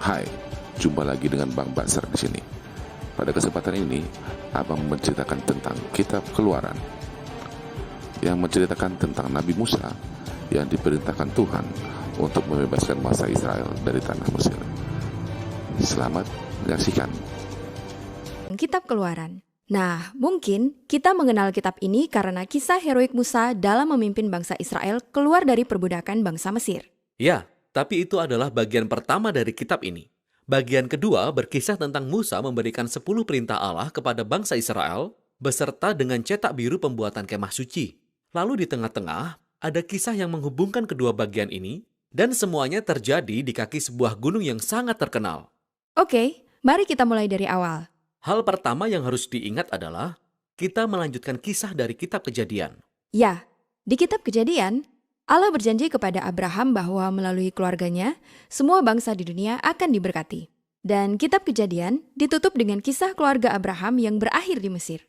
Hai, jumpa lagi dengan Bang Basar di sini. Pada kesempatan ini, Abang menceritakan tentang Kitab Keluaran yang menceritakan tentang Nabi Musa yang diperintahkan Tuhan untuk membebaskan bangsa Israel dari tanah Mesir. Selamat menyaksikan. Kitab Keluaran. Nah, mungkin kita mengenal kitab ini karena kisah heroik Musa dalam memimpin bangsa Israel keluar dari perbudakan bangsa Mesir. Ya, tapi itu adalah bagian pertama dari kitab ini. Bagian kedua berkisah tentang Musa memberikan 10 perintah Allah kepada bangsa Israel beserta dengan cetak biru pembuatan kemah suci. Lalu di tengah-tengah ada kisah yang menghubungkan kedua bagian ini dan semuanya terjadi di kaki sebuah gunung yang sangat terkenal. Oke, mari kita mulai dari awal. Hal pertama yang harus diingat adalah kita melanjutkan kisah dari kitab Kejadian. Ya, di kitab Kejadian, Allah berjanji kepada Abraham bahwa melalui keluarganya, semua bangsa di dunia akan diberkati. Dan kitab Kejadian ditutup dengan kisah keluarga Abraham yang berakhir di Mesir.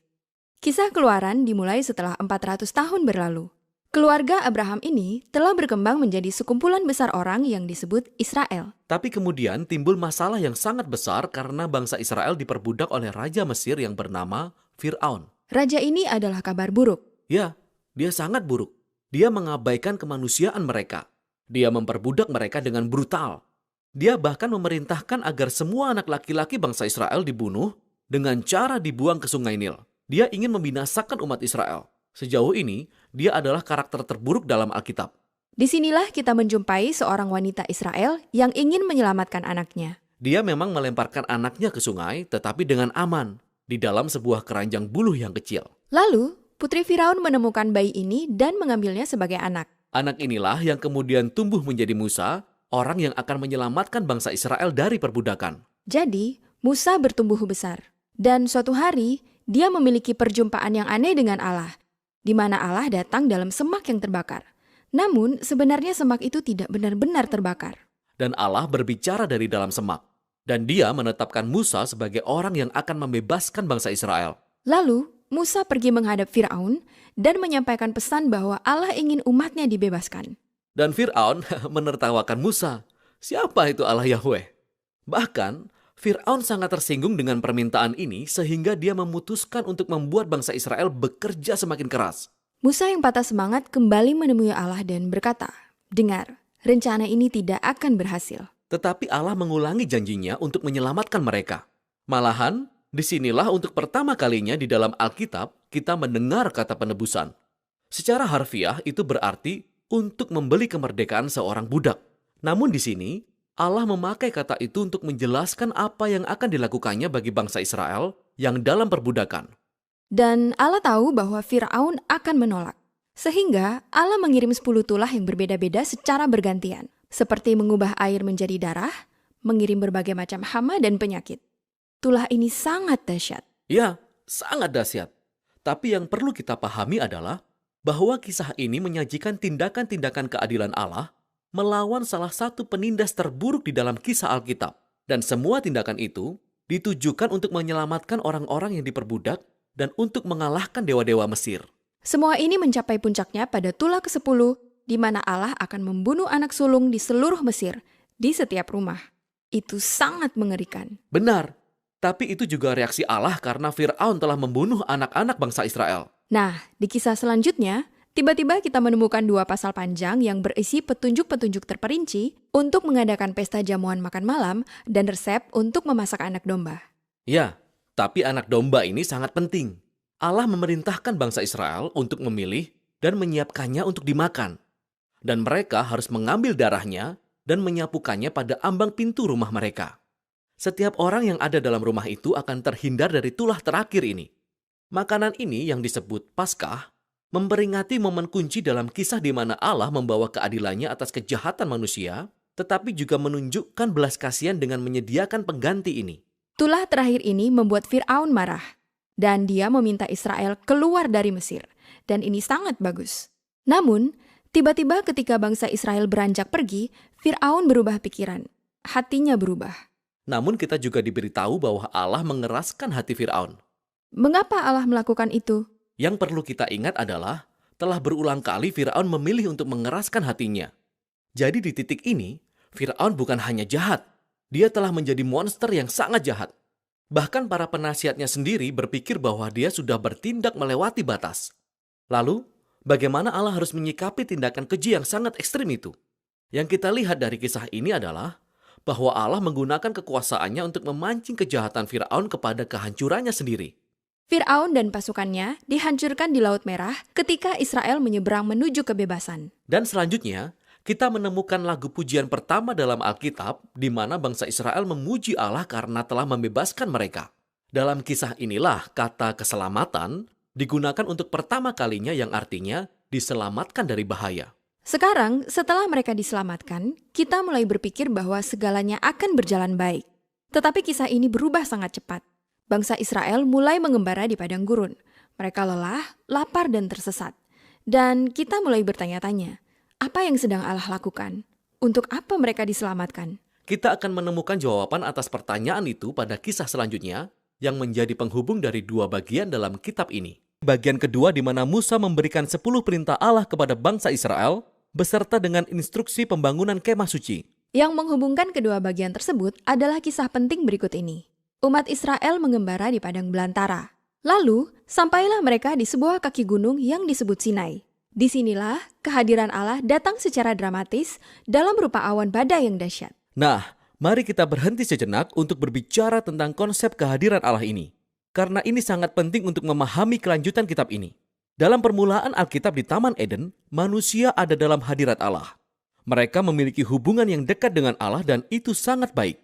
Kisah Keluaran dimulai setelah 400 tahun berlalu. Keluarga Abraham ini telah berkembang menjadi sekumpulan besar orang yang disebut Israel. Tapi kemudian timbul masalah yang sangat besar karena bangsa Israel diperbudak oleh Raja Mesir yang bernama Fir'aun. Raja ini adalah kabar buruk. Ya, dia sangat buruk. Dia mengabaikan kemanusiaan mereka. Dia memperbudak mereka dengan brutal. Dia bahkan memerintahkan agar semua anak laki-laki bangsa Israel dibunuh dengan cara dibuang ke Sungai Nil. Dia ingin membinasakan umat Israel. Sejauh ini, dia adalah karakter terburuk dalam Alkitab. Disinilah kita menjumpai seorang wanita Israel yang ingin menyelamatkan anaknya. Dia memang melemparkan anaknya ke sungai, tetapi dengan aman, di dalam sebuah keranjang buluh yang kecil. Lalu, Putri Firaun menemukan bayi ini dan mengambilnya sebagai anak. Anak inilah yang kemudian tumbuh menjadi Musa, orang yang akan menyelamatkan bangsa Israel dari perbudakan. Jadi, Musa bertumbuh besar. Dan suatu hari, dia memiliki perjumpaan yang aneh dengan Allah, di mana Allah datang dalam semak yang terbakar. Namun, sebenarnya semak itu tidak benar-benar terbakar. Dan Allah berbicara dari dalam semak. Dan dia menetapkan Musa sebagai orang yang akan membebaskan bangsa Israel. Lalu, Musa pergi menghadap Firaun dan menyampaikan pesan bahwa Allah ingin umatnya dibebaskan. Dan Fir'aun menertawakan Musa. Siapa itu Allah Yahweh? Bahkan, Fir'aun sangat tersinggung dengan permintaan ini sehingga dia memutuskan untuk membuat bangsa Israel bekerja semakin keras. Musa yang patah semangat kembali menemui Allah dan berkata, "Dengar, rencana ini tidak akan berhasil." Tetapi Allah mengulangi janjinya untuk menyelamatkan mereka. Malahan, disinilah untuk pertama kalinya di dalam Alkitab kita mendengar kata penebusan. Secara harfiah itu berarti untuk membeli kemerdekaan seorang budak. Namun di sini, Allah memakai kata itu untuk menjelaskan apa yang akan dilakukannya bagi bangsa Israel yang dalam perbudakan. Dan Allah tahu bahwa Firaun akan menolak. Sehingga Allah mengirim 10 tulah yang berbeda-beda secara bergantian. Seperti mengubah air menjadi darah, mengirim berbagai macam hama dan penyakit. Tulah ini sangat dahsyat. Ya, sangat dahsyat. Tapi yang perlu kita pahami adalah bahwa kisah ini menyajikan tindakan-tindakan keadilan Allah melawan salah satu penindas terburuk di dalam kisah Alkitab. Dan semua tindakan itu ditujukan untuk menyelamatkan orang-orang yang diperbudak dan untuk mengalahkan dewa-dewa Mesir. Semua ini mencapai puncaknya pada tulah ke-10, di mana Allah akan membunuh anak sulung di seluruh Mesir, di setiap rumah. Itu sangat mengerikan. Benar, tapi itu juga reaksi Allah karena Fir'aun telah membunuh anak-anak bangsa Israel. Nah, di kisah selanjutnya, tiba-tiba kita menemukan 2 pasal panjang yang berisi petunjuk-petunjuk terperinci untuk mengadakan pesta jamuan makan malam dan resep untuk memasak anak domba. Ya, tapi anak domba ini sangat penting. Allah memerintahkan bangsa Israel untuk memilih dan menyiapkannya untuk dimakan. Dan mereka harus mengambil darahnya dan menyapukannya pada ambang pintu rumah mereka. Setiap orang yang ada dalam rumah itu akan terhindar dari tulah terakhir ini. Makanan ini yang disebut Paskah memperingati momen kunci dalam kisah di mana Allah membawa keadilannya atas kejahatan manusia, tetapi juga menunjukkan belas kasihan dengan menyediakan pengganti ini. Tulah terakhir ini membuat Fir'aun marah, dan dia meminta Israel keluar dari Mesir, dan ini sangat bagus. Namun, tiba-tiba ketika bangsa Israel beranjak pergi, Fir'aun berubah pikiran. Hatinya berubah. Namun kita juga diberitahu bahwa Allah mengeraskan hati Fir'aun. Mengapa Allah melakukan itu? Yang perlu kita ingat adalah telah berulang kali Fir'aun memilih untuk mengeraskan hatinya. Jadi di titik ini, Fir'aun bukan hanya jahat, Dia telah menjadi monster yang sangat jahat. Bahkan para penasihatnya sendiri berpikir bahwa dia sudah bertindak melewati batas. Lalu, bagaimana Allah harus menyikapi tindakan keji yang sangat ekstrim itu? Yang kita lihat dari kisah ini adalah bahwa Allah menggunakan kekuasaannya untuk memancing kejahatan Firaun kepada kehancurannya sendiri. Fir'aun dan pasukannya dihancurkan di Laut Merah ketika Israel menyeberang menuju kebebasan. Dan selanjutnya, kita menemukan lagu pujian pertama dalam Alkitab di mana bangsa Israel memuji Allah karena telah membebaskan mereka. Dalam kisah inilah kata keselamatan digunakan untuk pertama kalinya yang artinya diselamatkan dari bahaya. Sekarang, setelah mereka diselamatkan, kita mulai berpikir bahwa segalanya akan berjalan baik. Tetapi kisah ini berubah sangat cepat. Bangsa Israel mulai mengembara di padang gurun. Mereka lelah, lapar, dan tersesat. Dan kita mulai bertanya-tanya, apa yang sedang Allah lakukan? Untuk apa mereka diselamatkan? Kita akan menemukan jawaban atas pertanyaan itu pada kisah selanjutnya yang menjadi penghubung dari dua bagian dalam kitab ini. Bagian kedua di mana Musa memberikan 10 perintah Allah kepada bangsa Israel beserta dengan instruksi pembangunan kemah suci. Yang menghubungkan kedua bagian tersebut adalah kisah penting berikut ini. Umat Israel mengembara di padang belantara. Lalu, sampailah mereka di sebuah kaki gunung yang disebut Sinai. Disinilah kehadiran Allah datang secara dramatis dalam rupa awan badai yang dahsyat. Nah, mari kita berhenti sejenak untuk berbicara tentang konsep kehadiran Allah ini. Karena ini sangat penting untuk memahami kelanjutan kitab ini. Dalam permulaan Alkitab di Taman Eden, manusia ada dalam hadirat Allah. Mereka memiliki hubungan yang dekat dengan Allah dan itu sangat baik.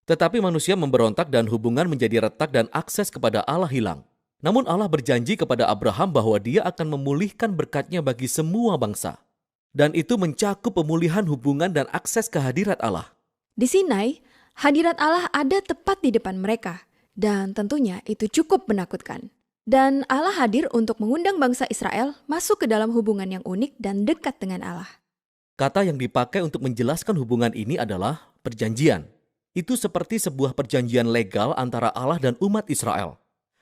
Tetapi manusia memberontak dan hubungan menjadi retak dan akses kepada Allah hilang. Namun Allah berjanji kepada Abraham bahwa dia akan memulihkan berkat-Nya bagi semua bangsa. Dan itu mencakup pemulihan hubungan dan akses ke hadirat Allah. Di Sinai, hadirat Allah ada tepat di depan mereka. Dan tentunya itu cukup menakutkan. Dan Allah hadir untuk mengundang bangsa Israel masuk ke dalam hubungan yang unik dan dekat dengan Allah. Kata yang dipakai untuk menjelaskan hubungan ini adalah perjanjian. Itu seperti sebuah perjanjian legal antara Allah dan umat Israel.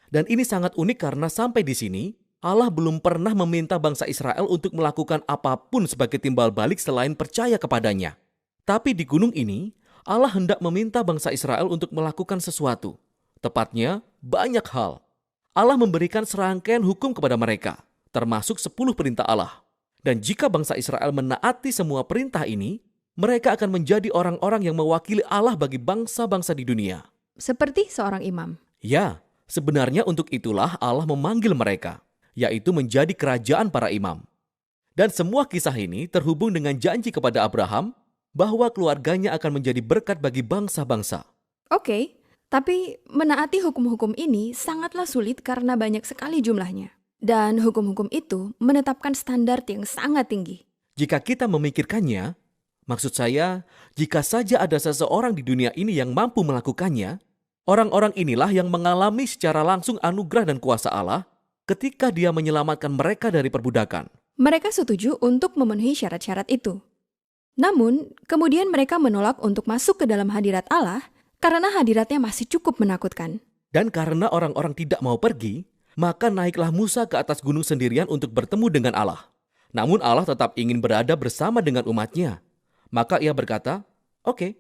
Dan ini sangat unik karena sampai di sini, Allah belum pernah meminta bangsa Israel untuk melakukan apapun sebagai timbal balik selain percaya kepadanya. Tapi di gunung ini, Allah hendak meminta bangsa Israel untuk melakukan sesuatu. Tepatnya, banyak hal. Allah memberikan serangkaian hukum kepada mereka, termasuk 10 perintah Allah. Dan jika bangsa Israel menaati semua perintah ini, mereka akan menjadi orang-orang yang mewakili Allah bagi bangsa-bangsa di dunia. Seperti seorang imam. Ya, sebenarnya untuk itulah Allah memanggil mereka, yaitu menjadi kerajaan para imam. Dan semua kisah ini terhubung dengan janji kepada Abraham bahwa keluarganya akan menjadi berkat bagi bangsa-bangsa. Oke, tapi menaati hukum-hukum ini sangatlah sulit karena banyak sekali jumlahnya. Dan hukum-hukum itu menetapkan standar yang sangat tinggi. Jika kita memikirkannya, maksud saya, jika saja ada seseorang di dunia ini yang mampu melakukannya, orang-orang inilah yang mengalami secara langsung anugerah dan kuasa Allah ketika Dia menyelamatkan mereka dari perbudakan. Mereka setuju untuk memenuhi syarat-syarat itu. Namun, kemudian mereka menolak untuk masuk ke dalam hadirat Allah karena hadiratnya masih cukup menakutkan. Dan karena orang-orang tidak mau pergi, maka naiklah Musa ke atas gunung sendirian untuk bertemu dengan Allah. Namun Allah tetap ingin berada bersama dengan umatnya. Maka ia berkata, "Oke,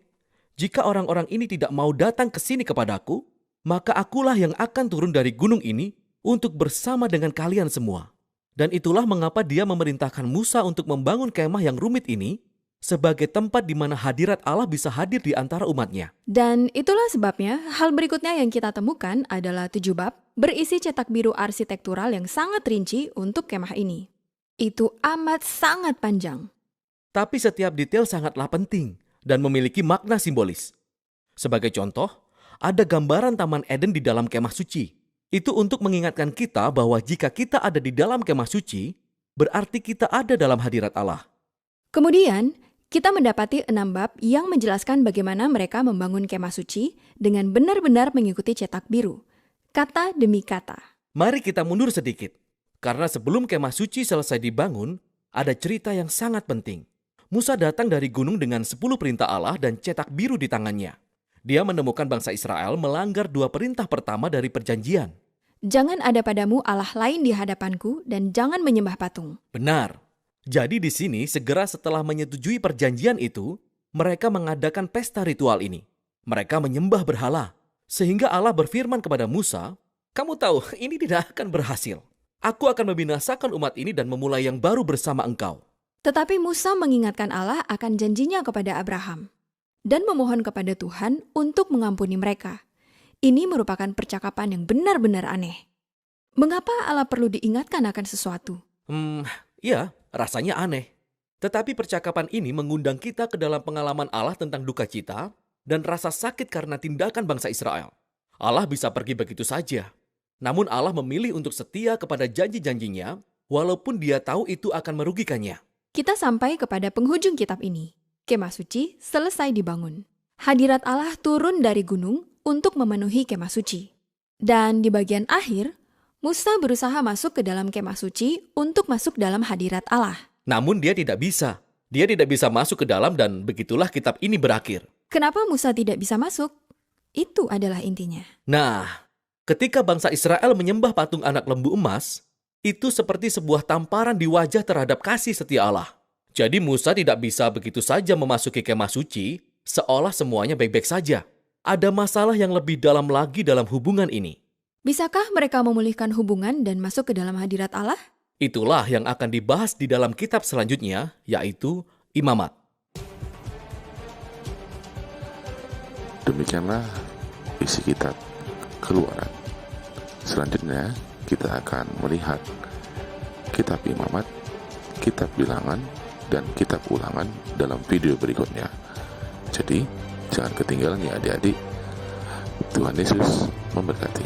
jika orang-orang ini tidak mau datang ke sini kepadaku, maka akulah yang akan turun dari gunung ini untuk bersama dengan kalian semua." Dan itulah mengapa dia memerintahkan Musa untuk membangun kemah yang rumit ini sebagai tempat di mana hadirat Allah bisa hadir di antara umatnya. Dan itulah sebabnya hal berikutnya yang kita temukan adalah 7 bab berisi cetak biru arsitektural yang sangat rinci untuk kemah ini. Itu amat sangat panjang. Tapi setiap detail sangatlah penting dan memiliki makna simbolis. Sebagai contoh, ada gambaran Taman Eden di dalam kemah suci. Itu untuk mengingatkan kita bahwa jika kita ada di dalam kemah suci, berarti kita ada dalam hadirat Allah. Kemudian, kita mendapati 6 bab yang menjelaskan bagaimana mereka membangun kemah suci dengan benar-benar mengikuti cetak biru, kata demi kata. Mari kita mundur sedikit, karena sebelum kemah suci selesai dibangun, ada cerita yang sangat penting. Musa datang dari gunung dengan 10 perintah Allah dan cetak biru di tangannya. Dia menemukan bangsa Israel melanggar 2 perintah pertama dari perjanjian. Jangan ada padamu Allah lain di hadapanku dan jangan menyembah patung. Benar. Jadi di sini segera setelah menyetujui perjanjian itu, mereka mengadakan pesta ritual ini. Mereka menyembah berhala. Sehingga Allah berfirman kepada Musa, "Kamu tahu, ini tidak akan berhasil. Aku akan membinasakan umat ini dan memulai yang baru bersama engkau." Tetapi Musa mengingatkan Allah akan janjinya kepada Abraham dan memohon kepada Tuhan untuk mengampuni mereka. Ini merupakan percakapan yang benar-benar aneh. Mengapa Allah perlu diingatkan akan sesuatu? Ya, rasanya aneh. Tetapi percakapan ini mengundang kita ke dalam pengalaman Allah tentang duka cita dan rasa sakit karena tindakan bangsa Israel. Allah bisa pergi begitu saja. Namun Allah memilih untuk setia kepada janji-janjinya, walaupun dia tahu itu akan merugikannya. Kita sampai kepada penghujung kitab ini. Kemah suci selesai dibangun. Hadirat Allah turun dari gunung untuk memenuhi kemah suci. Dan di bagian akhir, Musa berusaha masuk ke dalam kemah suci untuk masuk dalam hadirat Allah. Namun dia tidak bisa. Dia tidak bisa masuk ke dalam dan begitulah kitab ini berakhir. Kenapa Musa tidak bisa masuk? Itu adalah intinya. Nah, ketika bangsa Israel menyembah patung anak lembu emas, itu seperti sebuah tamparan di wajah terhadap kasih setia Allah. Jadi Musa tidak bisa begitu saja memasuki kemah suci, seolah semuanya baik-baik saja. Ada masalah yang lebih dalam lagi dalam hubungan ini. Bisakah mereka memulihkan hubungan dan masuk ke dalam hadirat Allah? Itulah yang akan dibahas di dalam kitab selanjutnya, yaitu Imamat. Demikianlah isi kitab Keluaran. Selanjutnya kita akan melihat kitab Imamat, kitab Bilangan, dan kitab Ulangan dalam video berikutnya. Jadi, jangan ketinggalan ya adik-adik. Tuhan Yesus memberkati.